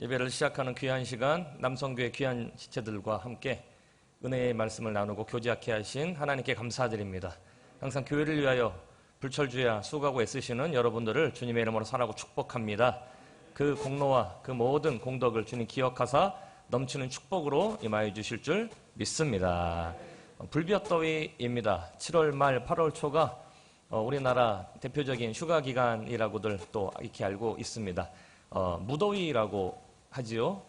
예배를 시작하는 귀한 시간, 남성교회 귀한 지체들과 함께 은혜의 말씀을 나누고 교제하게 하신 하나님께 감사드립니다. 항상 교회를 위하여 불철주야 수고하고 애쓰시는 여러분들을 주님의 이름으로 사랑하고 축복합니다. 그 공로와 그 모든 공덕을 주님 기억하사 넘치는 축복으로 임하여 주실 줄 믿습니다. 불볕더위입니다. 7월 말 8월 초가 우리나라 대표적인 휴가 기간이라고들 또 이렇게 알고 있습니다. 무더위라고 하지요.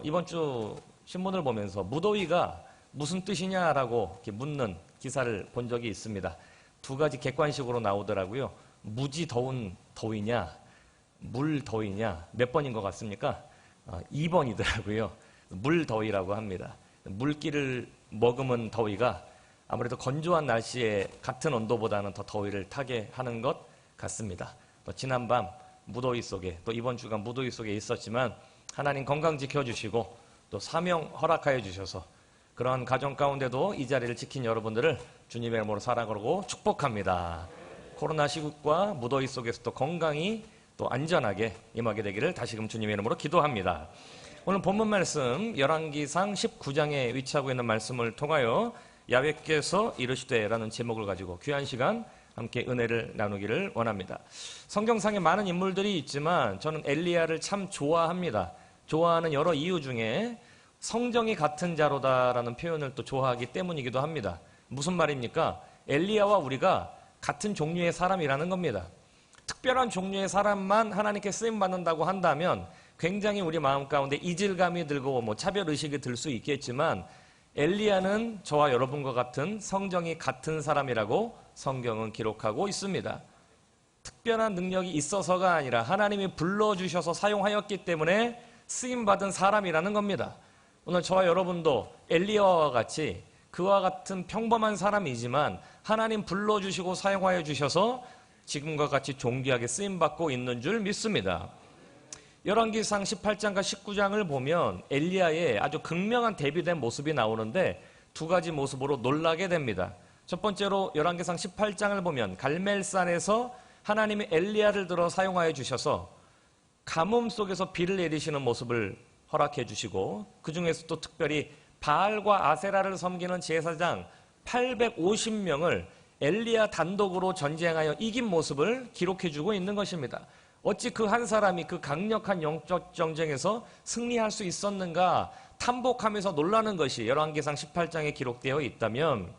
이번 주 신문을 보면서 무더위가 무슨 뜻이냐라고 이렇게 묻는 기사를 본 적이 있습니다. 두 가지 객관식으로 나오더라고요. 무지 더운 더위냐, 물 더위냐, 몇 번인 것 같습니까? 2번이더라고요. 물 더위라고 합니다. 물기를 머금은 더위가 아무래도 건조한 날씨에 같은 온도보다는 더 더위를 타게 하는 것 같습니다. 또 지난밤 무더위 속에, 또 이번 주간 무더위 속에 있었지만 하나님 건강 지켜주시고 또 사명 허락하여 주셔서 그러한 가정 가운데도 이 자리를 지킨 여러분들을 주님의 이름으로 사랑하고 축복합니다. 코로나19과 무더위 속에서도 건강히 또 안전하게 임하게 되기를 다시금 주님의 이름으로 기도합니다. 오늘 본문 말씀 열왕기상 19장에 위치하고 있는 말씀을 통하여 야훼께서 이르시되 라는 제목을 가지고 귀한 시간 함께 은혜를 나누기를 원합니다. 성경상에 많은 인물들이 있지만 저는 엘리야를 참 좋아합니다. 좋아하는 여러 이유 중에 성정이 같은 자로다라는 표현을 또 좋아하기 때문이기도 합니다. 무슨 말입니까? 엘리야와 우리가 같은 종류의 사람이라는 겁니다. 특별한 종류의 사람만 하나님께 쓰임받는다고 한다면 굉장히 우리 마음 가운데 이질감이 들고 차별의식이 들 수 있겠지만 엘리야는 저와 여러분과 같은 성정이 같은 사람이라고 성경은 기록하고 있습니다. 특별한 능력이 있어서가 아니라 하나님이 불러주셔서 사용하였기 때문에 쓰임받은 사람이라는 겁니다. 오늘 저와 여러분도 엘리야와 같이 그와 같은 평범한 사람이지만 하나님 불러주시고 사용하여 주셔서 지금과 같이 존귀하게 쓰임받고 있는 줄 믿습니다. 열왕기상 18장과 19장을 보면 엘리야의 아주 극명한 대비된 모습이 나오는데 두 가지 모습으로 놀라게 됩니다. 첫 번째로 열왕기상 18장을 보면 갈멜산에서 하나님이 엘리야를 들어 사용하여 주셔서 가뭄 속에서 비를 내리시는 모습을 허락해 주시고 그 중에서 또 특별히 바알과 아세라를 섬기는 제사장 850명을 엘리야 단독으로 전쟁하여 이긴 모습을 기록해 주고 있는 것입니다. 어찌 그 한 사람이 그 강력한 영적 전쟁에서 승리할 수 있었는가 탐복하면서 놀라는 것이 열왕기상 18장에 기록되어 있다면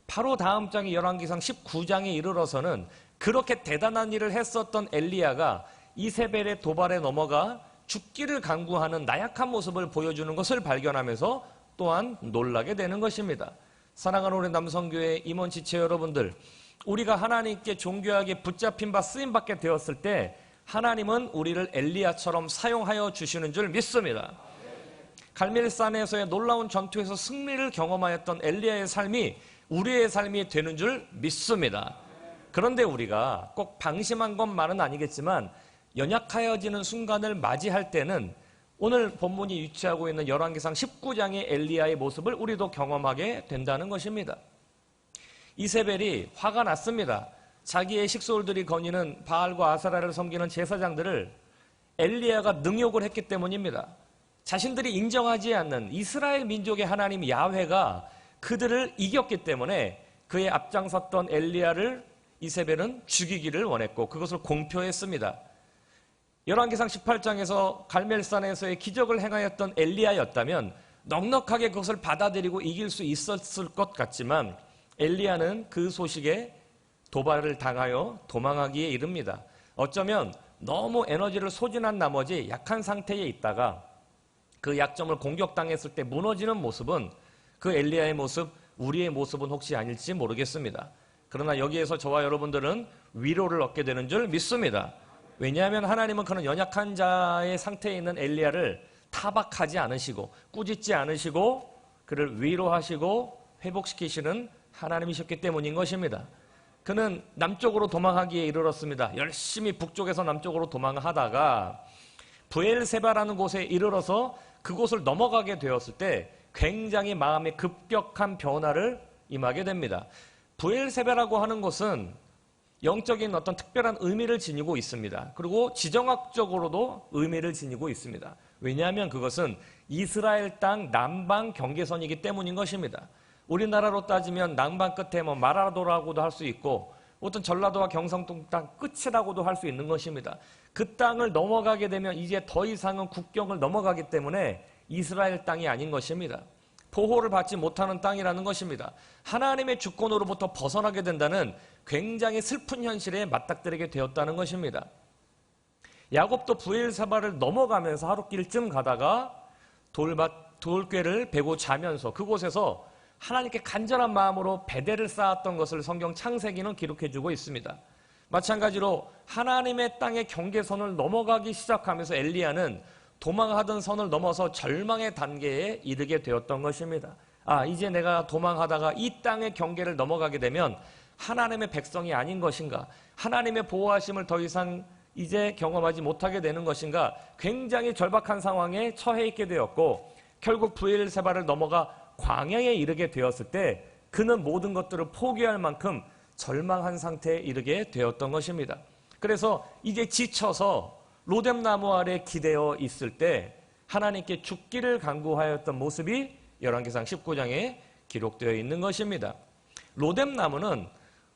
바로 다음 장이 열왕기상 19장에 이르러서는 그렇게 대단한 일을 했었던 엘리야가 이세벨의 도발에 넘어가 죽기를 간구하는 나약한 모습을 보여주는 것을 발견하면서 또한 놀라게 되는 것입니다. 사랑하는 우리 남성교회 임원 지체 여러분들, 우리가 하나님께 존귀하게 붙잡힌 바 쓰임받게 되었을 때 하나님은 우리를 엘리야처럼 사용하여 주시는 줄 믿습니다. 갈멜산에서의 놀라운 전투에서 승리를 경험하였던 엘리야의 삶이 우리의 삶이 되는 줄 믿습니다. 그런데 우리가 꼭 방심한 것만은 아니겠지만 연약하여지는 순간을 맞이할 때는 오늘 본문이 위치하고 있는 열왕기상 19장의 엘리야의 모습을 우리도 경험하게 된다는 것입니다. 이세벨이 화가 났습니다. 자기의 식솔들이 거니는 바알과 아세라를 섬기는 제사장들을 엘리야가 능욕을 했기 때문입니다. 자신들이 인정하지 않는 이스라엘 민족의 하나님 야훼가 그들을 이겼기 때문에 그의 앞장섰던 엘리야를 이세벨은 죽이기를 원했고 그것을 공표했습니다. 열왕기상 18장에서 갈멜산에서의 기적을 행하였던 엘리야였다면 넉넉하게 그것을 받아들이고 이길 수 있었을 것 같지만 엘리야는 그 소식에 도발을 당하여 도망하기에 이릅니다. 어쩌면 너무 에너지를 소진한 나머지 약한 상태에 있다가 그 약점을 공격당했을 때 무너지는 모습은 그 엘리야의 모습, 우리의 모습은 혹시 아닐지 모르겠습니다. 그러나 여기에서 저와 여러분들은 위로를 얻게 되는 줄 믿습니다. 왜냐하면 하나님은 그런 연약한 자의 상태에 있는 엘리야를 타박하지 않으시고 꾸짖지 않으시고 그를 위로하시고 회복시키시는 하나님이셨기 때문인 것입니다. 그는 남쪽으로 도망하기에 이르렀습니다. 열심히 북쪽에서 남쪽으로 도망하다가 브엘세바라는 곳에 이르러서 그곳을 넘어가게 되었을 때 굉장히 마음에 급격한 변화를 임하게 됩니다. 브엘세바라고 하는 곳은 영적인 어떤 특별한 의미를 지니고 있습니다. 그리고 지정학적으로도 의미를 지니고 있습니다. 왜냐하면 그것은 이스라엘 땅 남방 경계선이기 때문인 것입니다. 우리나라로 따지면 남방 끝에 마라도라고도 할 수 있고 어떤 전라도와 경상도 땅 끝이라고도 할 수 있는 것입니다. 그 땅을 넘어가게 되면 이제 더 이상은 국경을 넘어가기 때문에 이스라엘 땅이 아닌 것입니다. 보호를 받지 못하는 땅이라는 것입니다. 하나님의 주권으로부터 벗어나게 된다는 굉장히 슬픈 현실에 맞닥뜨리게 되었다는 것입니다. 야곱도 브엘사바를 넘어가면서 하루길쯤 가다가 돌괴를 베고 자면서 그곳에서 하나님께 간절한 마음으로 베델을 쌓았던 것을 성경 창세기는 기록해주고 있습니다. 마찬가지로 하나님의 땅의 경계선을 넘어가기 시작하면서 엘리야는 도망하던 선을 넘어서 절망의 단계에 이르게 되었던 것입니다. 이제 내가 도망하다가 이 땅의 경계를 넘어가게 되면 하나님의 백성이 아닌 것인가? 하나님의 보호하심을 더 이상 이제 경험하지 못하게 되는 것인가? 굉장히 절박한 상황에 처해 있게 되었고 결국 브엘세바를 넘어가 광야에 이르게 되었을 때 그는 모든 것들을 포기할 만큼 절망한 상태에 이르게 되었던 것입니다. 그래서 이제 지쳐서 로뎀나무 아래 기대어 있을 때 하나님께 죽기를 간구하였던 모습이 열왕기상 19장에 기록되어 있는 것입니다. 로뎀나무는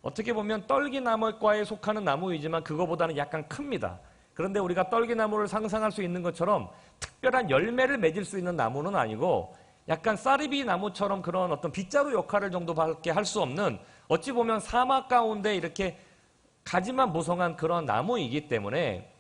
어떻게 보면 떨기나무과에 속하는 나무이지만 그거보다는 약간 큽니다. 그런데 우리가 떨기나무를 상상할 수 있는 것처럼 특별한 열매를 맺을 수 있는 나무는 아니고 약간 쌀이비 나무처럼 그런 어떤 빗자루 역할을 정도밖에 할 수 없는 어찌 보면 사막 가운데 이렇게 가지만 무성한 그런 나무이기 때문에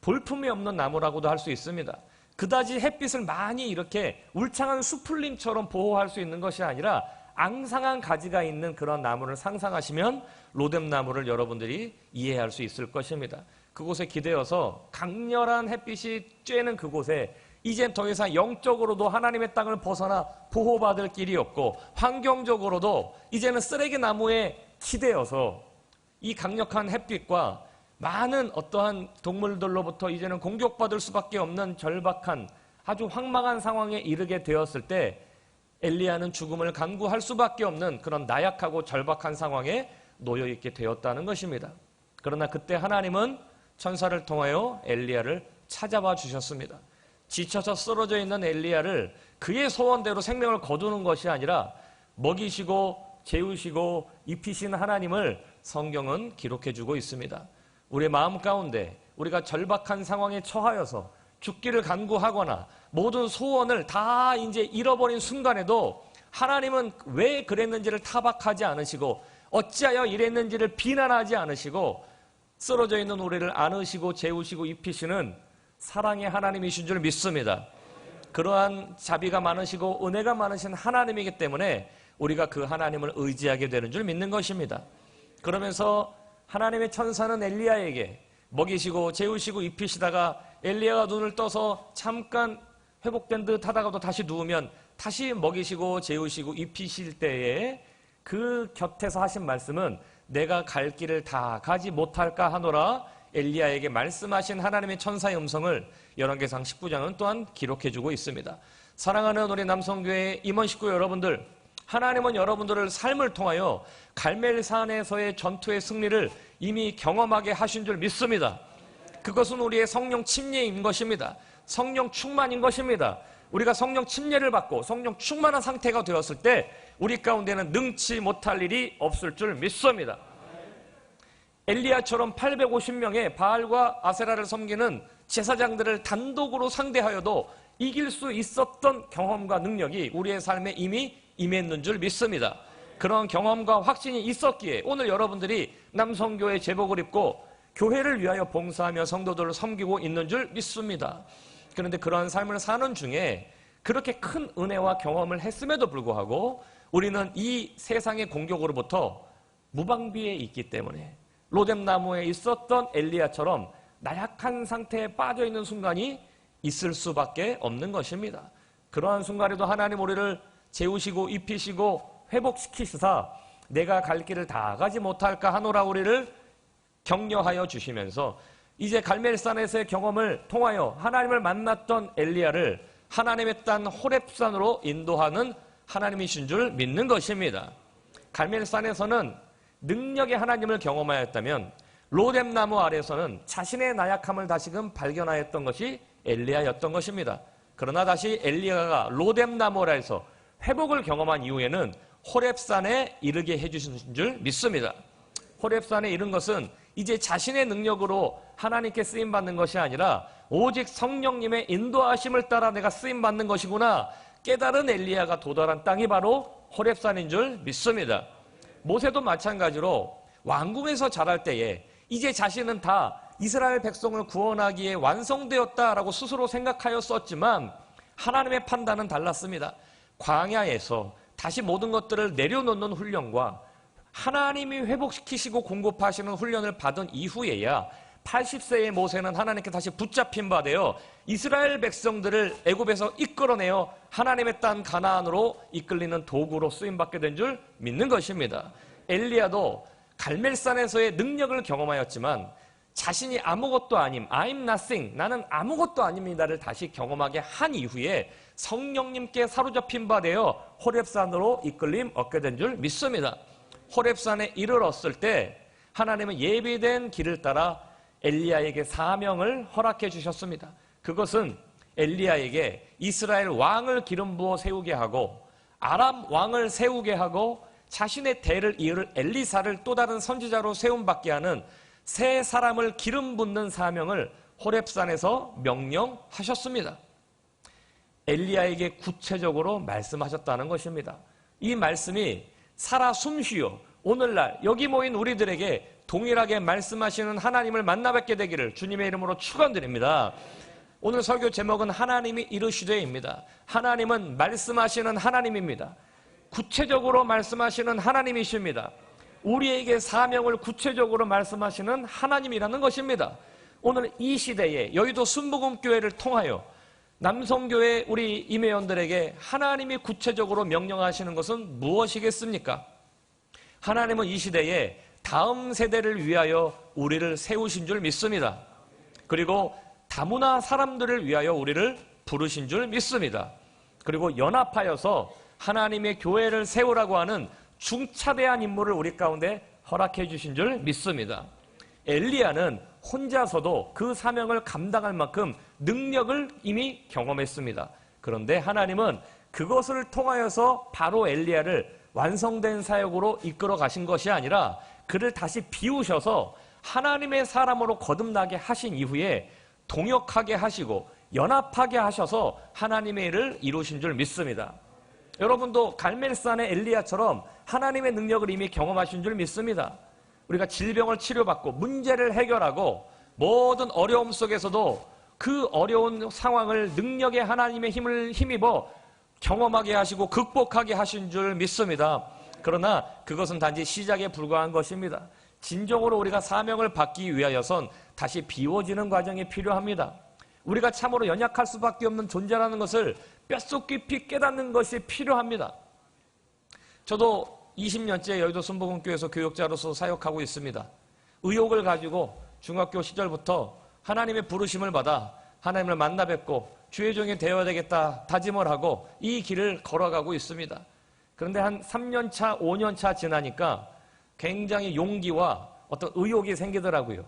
볼품이 없는 나무라고도 할 수 있습니다. 그다지 햇빛을 많이 이렇게 울창한 수풀림처럼 보호할 수 있는 것이 아니라 앙상한 가지가 있는 그런 나무를 상상하시면 로뎀나무를 여러분들이 이해할 수 있을 것입니다. 그곳에 기대어서 강렬한 햇빛이 쬐는 그곳에 이젠 더 이상 영적으로도 하나님의 땅을 벗어나 보호받을 길이 없고 환경적으로도 이제는 쓰레기 나무에 기대어서 이 강력한 햇빛과 많은 어떠한 동물들로부터 이제는 공격받을 수밖에 없는 절박한 아주 황망한 상황에 이르게 되었을 때 엘리야는 죽음을 간구할 수밖에 없는 그런 나약하고 절박한 상황에 놓여 있게 되었다는 것입니다. 그러나 그때 하나님은 천사를 통하여 엘리야를 찾아와 주셨습니다. 지쳐서 쓰러져 있는 엘리야를 그의 소원대로 생명을 거두는 것이 아니라 먹이시고 재우시고 입히신 하나님을 성경은 기록해주고 있습니다. 우리의 마음 가운데 우리가 절박한 상황에 처하여서 죽기를 간구하거나 모든 소원을 다 이제 잃어버린 순간에도 하나님은 왜 그랬는지를 타박하지 않으시고 어찌하여 이랬는지를 비난하지 않으시고 쓰러져 있는 우리를 안으시고 재우시고 입히시는 사랑의 하나님이신 줄 믿습니다. 그러한 자비가 많으시고 은혜가 많으신 하나님이기 때문에 우리가 그 하나님을 의지하게 되는 줄 믿는 것입니다. 그러면서 하나님의 천사는 엘리야에게 먹이시고 재우시고 입히시다가 엘리야가 눈을 떠서 잠깐 회복된 듯 하다가도 다시 누우면 다시 먹이시고 재우시고 입히실 때에 그 곁에서 하신 말씀은 내가 갈 길을 다 가지 못할까 하노라 엘리야에게 말씀하신 하나님의 천사의 음성을 열왕기상 19장은 또한 기록해주고 있습니다. 사랑하는 우리 남성교회 임원 식구 여러분들, 하나님은 여러분들을 삶을 통하여 갈멜산에서의 전투의 승리를 이미 경험하게 하신 줄 믿습니다. 그것은 우리의 성령 침례인 것입니다. 성령 충만인 것입니다. 우리가 성령 침례를 받고 성령 충만한 상태가 되었을 때 우리 가운데는 능치 못할 일이 없을 줄 믿습니다. 엘리야처럼 850명의 바알과 아세라를 섬기는 제사장들을 단독으로 상대하여도 이길 수 있었던 경험과 능력이 우리의 삶에 이미 임했는 줄 믿습니다. 그런 경험과 확신이 있었기에 오늘 여러분들이 남성교회 제복을 입고 교회를 위하여 봉사하며 성도들을 섬기고 있는 줄 믿습니다. 그런데 그러한 삶을 사는 중에 그렇게 큰 은혜와 경험을 했음에도 불구하고 우리는 이 세상의 공격으로부터 무방비에 있기 때문에 로뎀나무에 있었던 엘리야처럼 나약한 상태에 빠져있는 순간이 있을 수밖에 없는 것입니다. 그러한 순간에도 하나님 우리를 재우시고 입히시고 회복시키시사 내가 갈 길을 다 가지 못할까 하노라 우리를 격려하여 주시면서 이제 갈멜산에서의 경험을 통하여 하나님을 만났던 엘리야를 하나님의 땅 호렙산으로 인도하는 하나님이신 줄 믿는 것입니다. 갈멜산에서는 능력의 하나님을 경험하였다면 로뎀나무 아래에서는 자신의 나약함을 다시금 발견하였던 것이 엘리야였던 것입니다. 그러나 다시 엘리야가 로뎀나무 아래에서 회복을 경험한 이후에는 호렙산에 이르게 해주신 줄 믿습니다. 호렙산에 이른 것은 이제 자신의 능력으로 하나님께 쓰임받는 것이 아니라 오직 성령님의 인도하심을 따라 내가 쓰임받는 것이구나 깨달은 엘리야가 도달한 땅이 바로 호렙산인 줄 믿습니다. 모세도 마찬가지로 왕궁에서 자랄 때에 이제 자신은 다 이스라엘 백성을 구원하기에 완성되었다라고 스스로 생각하였었지만 하나님의 판단은 달랐습니다. 광야에서 다시 모든 것들을 내려놓는 훈련과 하나님이 회복시키시고 공급하시는 훈련을 받은 이후에야 80세의 모세는 하나님께 다시 붙잡힌 바 되어 이스라엘 백성들을 애굽에서 이끌어내어 하나님의 땅 가나안으로 이끌리는 도구로 쓰임받게 된 줄 믿는 것입니다. 엘리야도 갈멜산에서의 능력을 경험하였지만 자신이 아무것도 아님, I'm nothing, 나는 아무것도 아닙니다를 다시 경험하게 한 이후에 성령님께 사로잡힌 바 되어 호렙산으로 이끌림 얻게 된 줄 믿습니다. 호렙산에 이르렀을 때 하나님은 예비된 길을 따라 엘리야에게 사명을 허락해 주셨습니다. 그것은 엘리야에게 이스라엘 왕을 기름 부어 세우게 하고 아람 왕을 세우게 하고 자신의 대를 이을 엘리사를 또 다른 선지자로 세움받게 하는 세 사람을 기름 붓는 사명을 호렙산에서 명령하셨습니다. 엘리야에게 구체적으로 말씀하셨다는 것입니다. 이 말씀이 살아 숨쉬어 오늘날 여기 모인 우리들에게 동일하게 말씀하시는 하나님을 만나뵙게 되기를 주님의 이름으로 축원드립니다. 오늘 설교 제목은 하나님이 이르시되입니다. 하나님은 말씀하시는 하나님입니다. 구체적으로 말씀하시는 하나님이십니다. 우리에게 사명을 구체적으로 말씀하시는 하나님이라는 것입니다. 오늘 이 시대에 여의도 순복음교회를 통하여 남성교회 우리 임회원들에게 하나님이 구체적으로 명령하시는 것은 무엇이겠습니까? 하나님은 이 시대에 다음 세대를 위하여 우리를 세우신 줄 믿습니다. 그리고 다문화 사람들을 위하여 우리를 부르신 줄 믿습니다. 그리고 연합하여서 하나님의 교회를 세우라고 하는 중차대한 임무를 우리 가운데 허락해 주신 줄 믿습니다. 엘리야는 혼자서도 그 사명을 감당할 만큼 능력을 이미 경험했습니다. 그런데 하나님은 그것을 통하여서 바로 엘리야를 완성된 사역으로 이끌어 가신 것이 아니라 그를 다시 비우셔서 하나님의 사람으로 거듭나게 하신 이후에 동역하게 하시고 연합하게 하셔서 하나님의 일을 이루신 줄 믿습니다. 여러분도 갈멜산의 엘리야처럼 하나님의 능력을 이미 경험하신 줄 믿습니다. 우리가 질병을 치료받고 문제를 해결하고 모든 어려움 속에서도 그 어려운 상황을 능력의 하나님의 힘을 힘입어 경험하게 하시고 극복하게 하신 줄 믿습니다. 그러나 그것은 단지 시작에 불과한 것입니다. 진정으로 우리가 사명을 받기 위하여선 다시 비워지는 과정이 필요합니다. 우리가 참으로 연약할 수밖에 없는 존재라는 것을 뼛속 깊이 깨닫는 것이 필요합니다. 저도 20년째 여의도 순복음교회에서 교육자로서 사역하고 있습니다. 의욕을 가지고 중학교 시절부터 하나님의 부르심을 받아 하나님을 만나 뵙고 주의 종이 되어야 되겠다 다짐을 하고 이 길을 걸어가고 있습니다. 그런데 한 3년차, 5년차 지나니까 굉장히 용기와 어떤 의욕이 생기더라고요.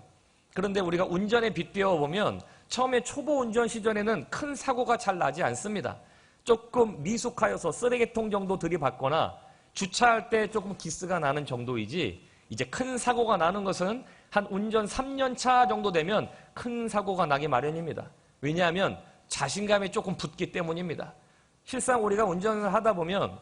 그런데 우리가 운전에 빗대어 보면 처음에 초보 운전 시절에는 큰 사고가 잘 나지 않습니다. 조금 미숙하여서 쓰레기통 정도 들이받거나 주차할 때 조금 기스가 나는 정도이지 이제 큰 사고가 나는 것은 한 운전 3년차 정도 되면 큰 사고가 나기 마련입니다. 왜냐하면 자신감이 조금 붙기 때문입니다. 실상 우리가 운전을 하다 보면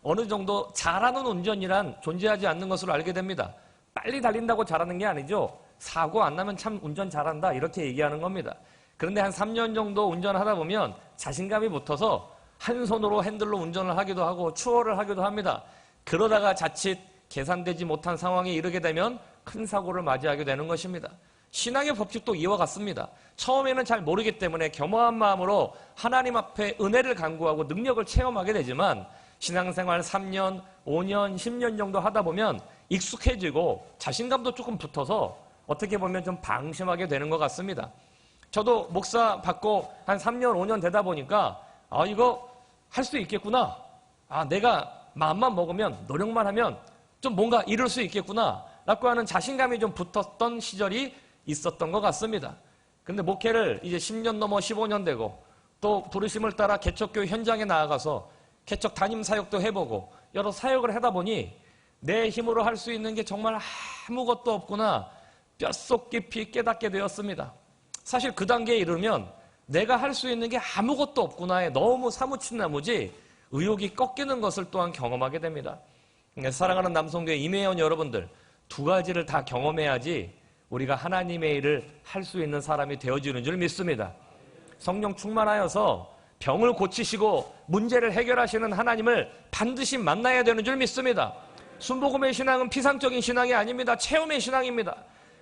어느 정도 잘하는 운전이란 존재하지 않는 것으로 알게 됩니다. 빨리 달린다고 잘하는 게 아니죠. 사고 안 나면 참 운전 잘한다 이렇게 얘기하는 겁니다. 그런데 한 3년 정도 운전하다 보면 자신감이 붙어서 한 손으로 핸들로 운전을 하기도 하고 추월을 하기도 합니다. 그러다가 자칫 계산되지 못한 상황에 이르게 되면 큰 사고를 맞이하게 되는 것입니다. 신앙의 법칙도 이와 같습니다. 처음에는 잘 모르기 때문에 겸허한 마음으로 하나님 앞에 은혜를 간구하고 능력을 체험하게 되지만 신앙생활 3년, 5년, 10년 정도 하다 보면 익숙해지고 자신감도 조금 붙어서 어떻게 보면 좀 방심하게 되는 것 같습니다. 저도 목사 받고 한 3년, 5년 되다 보니까 이거 할 수 있겠구나. 내가 마음만 먹으면 노력만 하면 좀 뭔가 이룰 수 있겠구나 라고 하는 자신감이 좀 붙었던 시절이 있었던 것 같습니다. 근데 목회를 이제 10년 넘어 15년 되고 또 부르심을 따라 개척교회 현장에 나아가서 개척 담임 사역도 해보고 여러 사역을 하다 보니 내 힘으로 할 수 있는 게 정말 아무것도 없구나 뼛속 깊이 깨닫게 되었습니다. 사실 그 단계에 이르면 내가 할 수 있는 게 아무것도 없구나에 너무 사무친 나머지 의욕이 꺾이는 것을 또한 경험하게 됩니다. 사랑하는 남성교회 임회원 여러분들, 두 가지를 다 경험해야지 우리가 하나님의 일을 할 수 있는 사람이 되어지는 줄 믿습니다. 성령 충만하여서 병을 고치시고 문제를 해결하시는 하나님을 반드시 만나야 되는 줄 믿습니다. 순복음의 신앙은 피상적인 신앙이 아닙니다. 체험의 신앙입니다.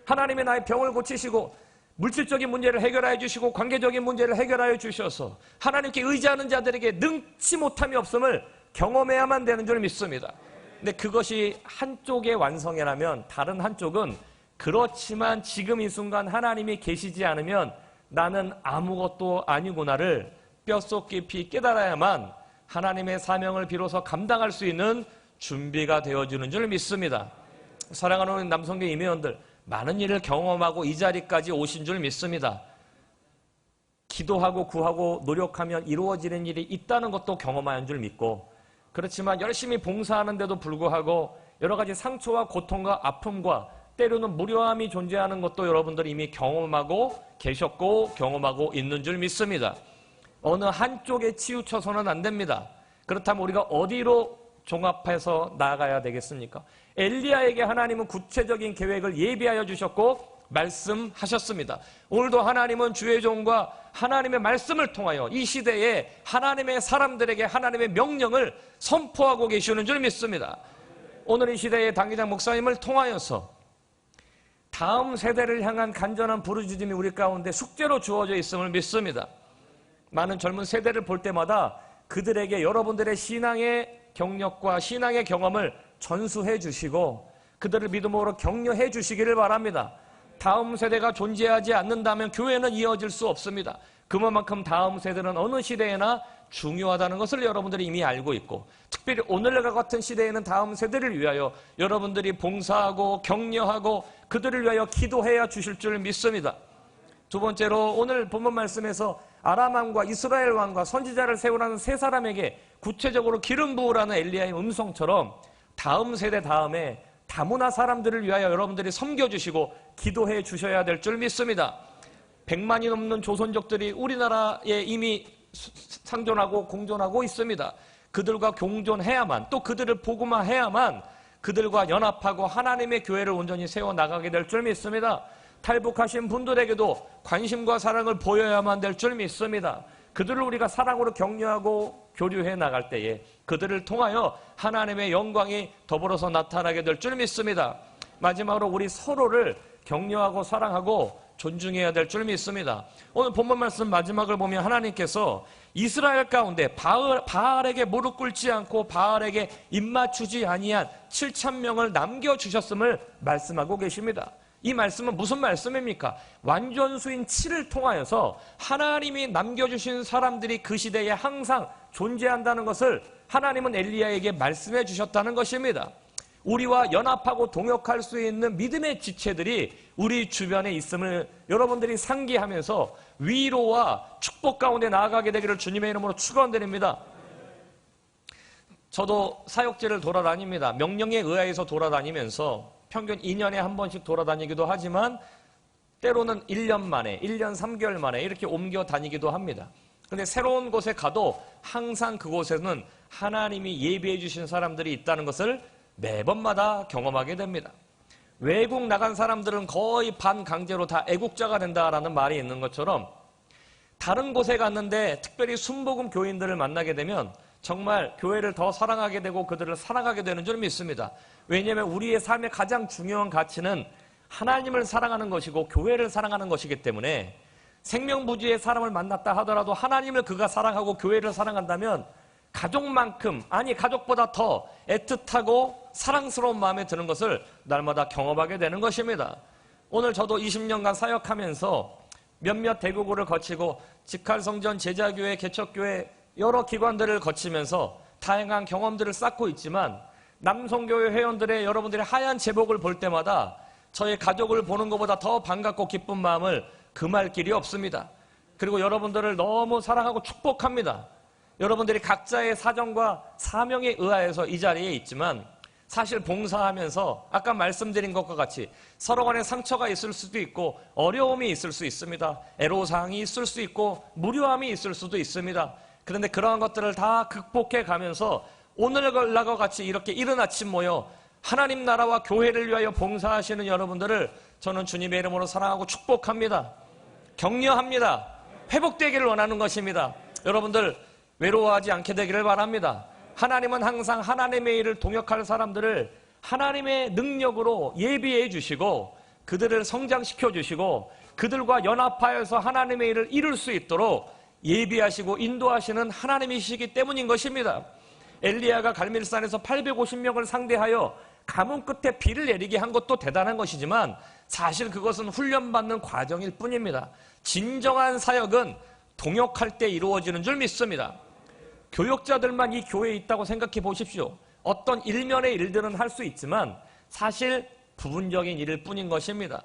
하나님이 나의 병을 고치시고 물질적인 문제를 해결하여 주시고 관계적인 문제를 해결하여 주셔서 하나님께 의지하는 자들에게 능치 못함이 없음을 경험해야만 되는 줄 믿습니다. 근데 그것이 한쪽의 완성이라면 다른 한쪽은 그렇지만 지금 이 순간 하나님이 계시지 않으면 나는 아무것도 아니구나를 뼛속 깊이 깨달아야만 하나님의 사명을 비로소 감당할 수 있는 준비가 되어주는 줄 믿습니다. 사랑하는 남성교회 임회원들, 많은 일을 경험하고 이 자리까지 오신 줄 믿습니다. 기도하고 구하고 노력하면 이루어지는 일이 있다는 것도 경험한 줄 믿고, 그렇지만 열심히 봉사하는데도 불구하고 여러 가지 상처와 고통과 아픔과 때로는 무료함이 존재하는 것도 여러분들이 이미 경험하고 계셨고 경험하고 있는 줄 믿습니다. 어느 한쪽에 치우쳐서는 안 됩니다. 그렇다면 우리가 어디로 종합해서 나아가야 되겠습니까? 엘리야에게 하나님은 구체적인 계획을 예비하여 주셨고 말씀하셨습니다. 오늘도 하나님은 주의 종과 하나님의 말씀을 통하여 이 시대에 하나님의 사람들에게 하나님의 명령을 선포하고 계시는 줄 믿습니다. 오늘 이 시대의 당기장 목사님을 통하여서 다음 세대를 향한 간절한 부르짖음이 우리 가운데 숙제로 주어져 있음을 믿습니다. 많은 젊은 세대를 볼 때마다 그들에게 여러분들의 신앙의 경력과 신앙의 경험을 전수해 주시고 그들을 믿음으로 격려해 주시기를 바랍니다. 다음 세대가 존재하지 않는다면 교회는 이어질 수 없습니다. 그만큼 다음 세대는 어느 시대에나 중요하다는 것을 여러분들이 이미 알고 있고, 특별히 오늘과 같은 시대에는 다음 세대를 위하여 여러분들이 봉사하고 격려하고 그들을 위하여 기도해야 주실 줄 믿습니다. 두 번째로 오늘 본문 말씀에서 아람 왕과 이스라엘 왕과 선지자를 세우라는 세 사람에게 구체적으로 기름 부으라는 엘리야의 음성처럼 다음 세대 다음에 다문화 사람들을 위하여 여러분들이 섬겨주시고 기도해 주셔야 될 줄 믿습니다. 100만이 넘는 조선족들이 우리나라에 이미 상존하고 공존하고 있습니다. 그들과 공존해야만, 또 그들을 복음화해야만 그들과 연합하고 하나님의 교회를 온전히 세워나가게 될 줄 믿습니다. 탈북하신 분들에게도 관심과 사랑을 보여야만 될 줄 믿습니다. 그들을 우리가 사랑으로 격려하고 교류해 나갈 때에 그들을 통하여 하나님의 영광이 더불어서 나타나게 될 줄 믿습니다. 마지막으로 우리 서로를 격려하고 사랑하고 존중해야 될 줄 믿습니다. 오늘 본문 말씀 마지막을 보면 하나님께서 이스라엘 가운데 바알에게 무릎 꿇지 않고 바알에게 입맞추지 아니한 7,000명을 남겨주셨음을 말씀하고 계십니다. 이 말씀은 무슨 말씀입니까? 완전수인 7을 통하여서 하나님이 남겨주신 사람들이 그 시대에 항상 존재한다는 것을 하나님은 엘리야에게 말씀해 주셨다는 것입니다. 우리와 연합하고 동역할 수 있는 믿음의 지체들이 우리 주변에 있음을 여러분들이 상기하면서 위로와 축복 가운데 나아가게 되기를 주님의 이름으로 축원드립니다. 저도 사역지를 돌아다닙니다. 명령에 의하여서 돌아다니면서 평균 2년에 한 번씩 돌아다니기도 하지만 때로는 1년 만에, 1년 3개월 만에 이렇게 옮겨 다니기도 합니다. 그런데 새로운 곳에 가도 항상 그곳에는 하나님이 예비해 주신 사람들이 있다는 것을 매번마다 경험하게 됩니다. 외국 나간 사람들은 거의 반강제로 다 애국자가 된다라는 말이 있는 것처럼 다른 곳에 갔는데 특별히 순복음 교인들을 만나게 되면 정말 교회를 더 사랑하게 되고 그들을 사랑하게 되는 줄 믿습니다. 왜냐하면 우리의 삶의 가장 중요한 가치는 하나님을 사랑하는 것이고 교회를 사랑하는 것이기 때문에 생명부지의 사람을 만났다 하더라도 하나님을 그가 사랑하고 교회를 사랑한다면 가족만큼, 아니 가족보다 더 애틋하고 사랑스러운 마음에 드는 것을 날마다 경험하게 되는 것입니다. 오늘 저도 20년간 사역하면서 몇몇 대국을 거치고 직할성전, 제자교회, 개척교회 여러 기관들을 거치면서 다양한 경험들을 쌓고 있지만 남성교회 회원들의 여러분들의 하얀 제복을 볼 때마다 저의 가족을 보는 것보다 더 반갑고 기쁜 마음을 금할 길이 없습니다. 그리고 여러분들을 너무 사랑하고 축복합니다. 여러분들이 각자의 사정과 사명에 의하여서 이 자리에 있지만 사실 봉사하면서 아까 말씀드린 것과 같이 서로 간에 상처가 있을 수도 있고 어려움이 있을 수 있습니다. 애로사항이 있을 수 있고 무료함이 있을 수도 있습니다. 그런데 그러한 것들을 다 극복해 가면서 오늘날과 같이 이렇게 이른 아침 모여 하나님 나라와 교회를 위하여 봉사하시는 여러분들을 저는 주님의 이름으로 사랑하고 축복합니다. 격려합니다. 회복되기를 원하는 것입니다. 여러분들 외로워하지 않게 되기를 바랍니다. 하나님은 항상 하나님의 일을 동역할 사람들을 하나님의 능력으로 예비해 주시고 그들을 성장시켜 주시고 그들과 연합하여서 하나님의 일을 이룰 수 있도록 예비하시고 인도하시는 하나님이시기 때문인 것입니다. 엘리야가 갈멜산에서 850명을 상대하여 가뭄 끝에 비를 내리게 한 것도 대단한 것이지만 사실 그것은 훈련받는 과정일 뿐입니다. 진정한 사역은 동역할 때 이루어지는 줄 믿습니다. 교역자들만 이 교회에 있다고 생각해 보십시오. 어떤 일면의 일들은 할 수 있지만 사실 부분적인 일일 뿐인 것입니다.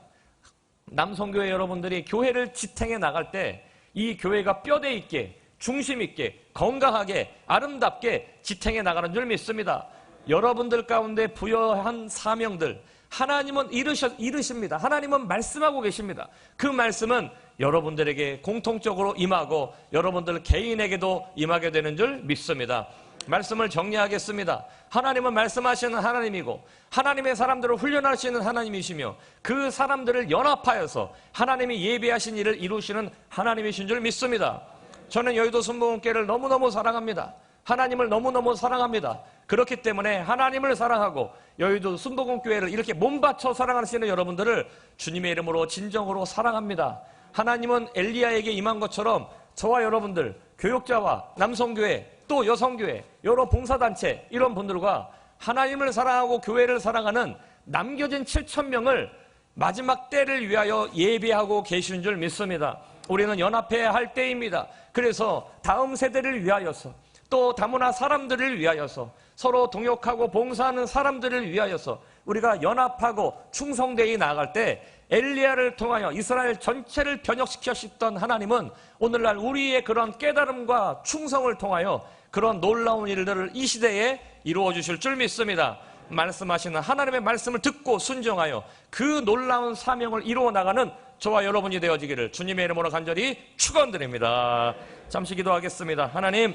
남성교회 여러분들이 교회를 지탱해 나갈 때 이 교회가 뼈대 있게 중심 있게 건강하게 아름답게 지탱해 나가는 줄 믿습니다. 여러분들 가운데 부여한 사명들 하나님은 이르십니다. 하나님은 말씀하고 계십니다. 그 말씀은 여러분들에게 공통적으로 임하고 여러분들 개인에게도 임하게 되는 줄 믿습니다. 말씀을 정리하겠습니다. 하나님은 말씀하시는 하나님이고 하나님의 사람들을 훈련하시는 하나님이시며 그 사람들을 연합하여서 하나님이 예비하신 일을 이루시는 하나님이신 줄 믿습니다. 저는 여의도 순복음교회를 너무너무 사랑합니다. 하나님을 너무너무 사랑합니다. 그렇기 때문에 하나님을 사랑하고 여의도 순복음교회를 이렇게 몸바쳐 사랑하시는 여러분들을 주님의 이름으로 진정으로 사랑합니다. 하나님은 엘리야에게 임한 것처럼 저와 여러분들 교역자와 남성교회 또 여성교회 여러 봉사단체 이런 분들과 하나님을 사랑하고 교회를 사랑하는 남겨진 7,000명을 마지막 때를 위하여 예비하고 계신 줄 믿습니다. 우리는 연합해야 할 때입니다. 그래서 다음 세대를 위하여서 또 다문화 사람들을 위하여서 서로 동역하고 봉사하는 사람들을 위하여서 우리가 연합하고 충성되이 나아갈 때 엘리야를 통하여 이스라엘 전체를 변혁시키셨던 하나님은 오늘날 우리의 그런 깨달음과 충성을 통하여 그런 놀라운 일들을 이 시대에 이루어 주실 줄 믿습니다. 말씀하시는 하나님의 말씀을 듣고 순종하여 그 놀라운 사명을 이루어 나가는 저와 여러분이 되어지기를 주님의 이름으로 간절히 축원드립니다. 잠시 기도하겠습니다. 하나님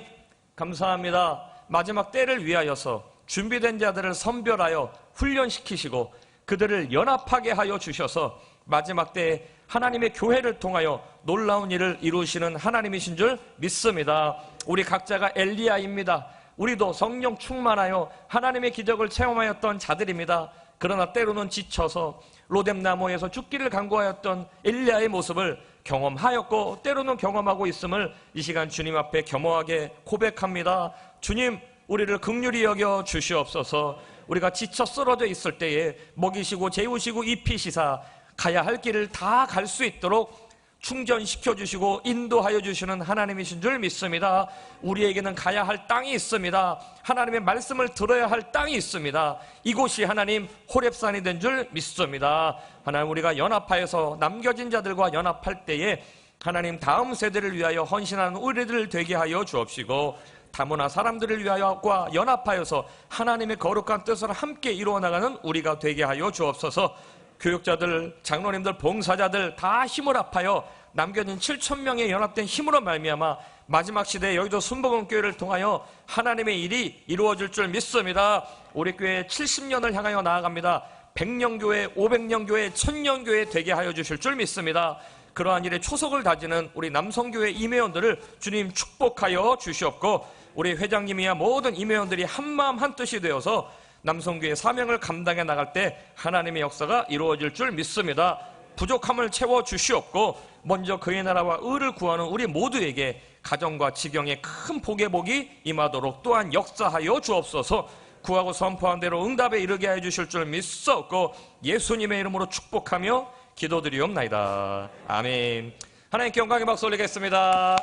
감사합니다. 마지막 때를 위하여서 준비된 자들을 선별하여 훈련시키시고 그들을 연합하게 하여 주셔서 마지막 때에 하나님의 교회를 통하여 놀라운 일을 이루시는 하나님이신 줄 믿습니다. 우리 각자가 엘리야입니다. 우리도 성령 충만하여 하나님의 기적을 체험하였던 자들입니다. 그러나 때로는 지쳐서 로뎀나무에서 죽기를 간구하였던 엘리야의 모습을 경험하였고 때로는 경험하고 있음을 이 시간 주님 앞에 겸허하게 고백합니다. 주님, 우리를 긍휼히 여겨 주시옵소서. 우리가 지쳐 쓰러져 있을 때에 먹이시고 재우시고 입히시사 가야 할 길을 다 갈 수 있도록 충전시켜 주시고 인도하여 주시는 하나님이신 줄 믿습니다. 우리에게는 가야 할 땅이 있습니다. 하나님의 말씀을 들어야 할 땅이 있습니다. 이곳이 하나님 호렙산이 된 줄 믿습니다. 하나님, 우리가 연합하여서 남겨진 자들과 연합할 때에 하나님 다음 세대를 위하여 헌신하는 우리들 되게 하여 주옵시고 다문화 사람들을 위하여과 연합하여서 하나님의 거룩한 뜻을 함께 이루어 나가는 우리가 되게 하여 주옵소서. 교육자들, 장로님들, 봉사자들 다 힘을 합하여 남겨진 7,000명의 연합된 힘으로 말미암아 마지막 시대에 여의도 순복음교회를 통하여 하나님의 일이 이루어질 줄 믿습니다. 우리 교회 70년을 향하여 나아갑니다. 100년 교회, 500년 교회, 1000년 교회 되게 하여 주실 줄 믿습니다. 그러한 일에 초석을 다지는 우리 남성교회 임회원들을 주님 축복하여 주시옵고 우리 회장님이야 모든 임회원들이 한마음 한뜻이 되어서 남성교회 사명을 감당해 나갈 때 하나님의 역사가 이루어질 줄 믿습니다. 부족함을 채워주시옵고 먼저 그의 나라와 의를 구하는 우리 모두에게 가정과 지경에 큰 복의 복이 임하도록 또한 역사하여 주옵소서. 구하고 선포한 대로 응답에 이르게 해주실 줄 믿사옵고 예수님의 이름으로 축복하며 기도드리옵나이다. 아멘. 하나님께 영광의 박수 올리겠습니다.